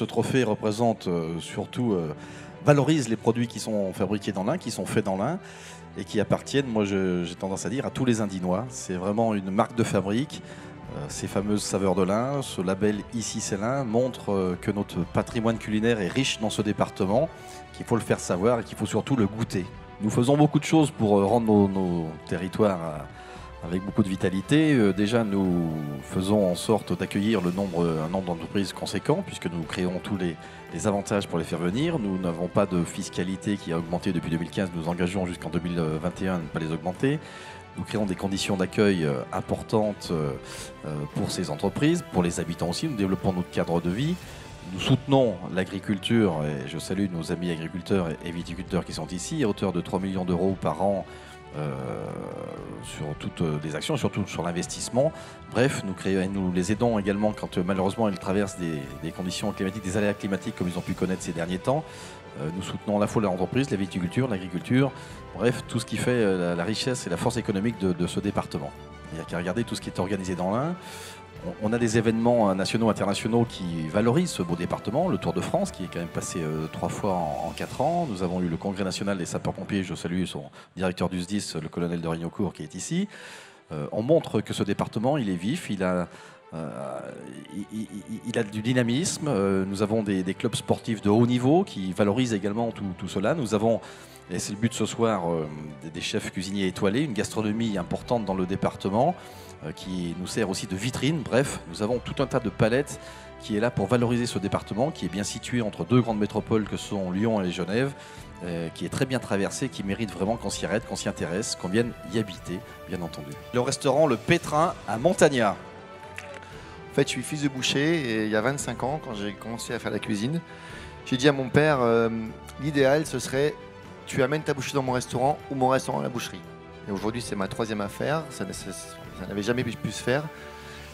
ce trophée représente surtout, valorise les produits qui sont fabriqués dans l'Ain, qui sont faits dans l'Ain et qui appartiennent, moi j'ai tendance à dire, à tous les Indinois. C'est vraiment une marque de fabrique. Ces fameuses saveurs de l'Ain, ce label Ici c'est l'Ain montre que notre patrimoine culinaire est riche dans ce département, qu'il faut le faire savoir et qu'il faut surtout le goûter. Nous faisons beaucoup de choses pour rendre nos territoires avec beaucoup de vitalité. Déjà, nous faisons en sorte d'accueillir un nombre d'entreprises conséquent, puisque nous créons tous les avantages pour les faire venir. Nous n'avons pas de fiscalité qui a augmenté depuis 2015. Nous engageons jusqu'en 2021 à ne pas les augmenter. Nous créons des conditions d'accueil importantes pour ces entreprises, pour les habitants aussi. Nous développons notre cadre de vie. Nous soutenons l'agriculture, et je salue nos amis agriculteurs et viticulteurs qui sont ici, à hauteur de 3 millions d'euros par an sur toutes les actions, surtout sur l'investissement. Bref, nous les aidons également quand malheureusement ils traversent des conditions climatiques, des aléas climatiques comme ils ont pu connaître ces derniers temps. Nous soutenons à la fois l'entreprise, la viticulture, l'agriculture, bref, tout ce qui fait la richesse et la force économique de ce département. Il n'y a qu'à regarder tout ce qui est organisé dans l'Ain. On a des événements nationaux, internationaux qui valorisent ce beau département. Le Tour de France, qui est quand même passé 3 fois en 4 ans. Nous avons eu le Congrès national des sapeurs-pompiers. Je salue son directeur du SDIS, le colonel de Rignocourt, qui est ici. On montre que ce département, il est vif, il a du dynamisme. Nous avons des clubs sportifs de haut niveau qui valorisent également tout cela. Nous avons, et c'est le but ce soir, des chefs cuisiniers étoilés, une gastronomie importante dans le département qui nous sert aussi de vitrine. Bref, nous avons tout un tas de palettes qui est là pour valoriser ce département, qui est bien situé entre 2 grandes métropoles que sont Lyon et Genève, qui est très bien traversé, qui mérite vraiment qu'on s'y arrête, qu'on s'y intéresse, qu'on vienne y habiter, bien entendu. Le restaurant Le Pétrin à Montagnat. En fait, je suis fils de boucher et il y a 25 ans, quand j'ai commencé à faire la cuisine, j'ai dit à mon père, l'idéal ce serait tu amènes ta boucherie dans mon restaurant ou mon restaurant à la boucherie. Et aujourd'hui, c'est ma 3e affaire, ça n'avait jamais pu se faire.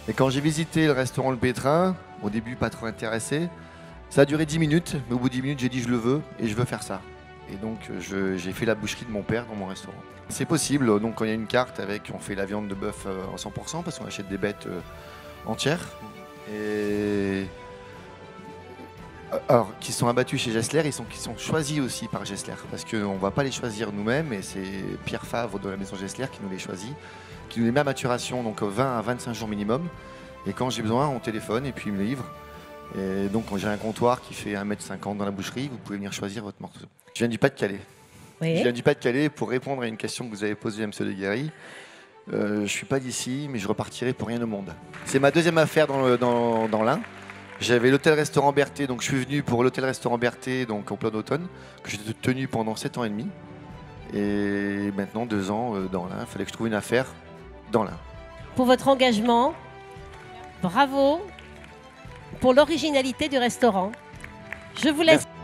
Et quand j'ai visité le restaurant Le Pétrin, au début pas trop intéressé, ça a duré 10 minutes, mais au bout de 10 minutes, j'ai dit je le veux et je veux faire ça. Et donc j'ai fait la boucherie de mon père dans mon restaurant. C'est possible, donc quand il y a une carte avec, on fait la viande de bœuf en 100% parce qu'on achète des bêtes entières. Et alors, qui sont abattus chez Gessler, qui sont choisis aussi par Gessler, parce qu'on ne va pas les choisir nous-mêmes, et c'est Pierre Favre de la maison Gessler qui nous les choisit, qui nous les met à maturation, donc 20 à 25 jours minimum. Et quand j'ai besoin, on téléphone et puis il me livre. Et donc, quand j'ai un comptoir qui fait 1,50 m dans la boucherie, vous pouvez venir choisir votre morceau. Je viens du Pas-de-Calais. Oui. Je viens du Pas-de-Calais pour répondre à une question que vous avez posée à M. Deguerry. Je ne suis pas d'ici, mais je repartirai pour rien au monde. C'est ma 2e affaire dans l'Ain. J'avais l'hôtel-restaurant Berthet, donc je suis venu pour l'hôtel-restaurant Berthet, donc en plein automne, que j'ai tenu pendant 7 ans et demi. Et maintenant 2 ans dans l'Ain. Il fallait que je trouve une affaire dans l'Ain. Pour votre engagement, bravo pour l'originalité du restaurant. Je vous laisse. Merci.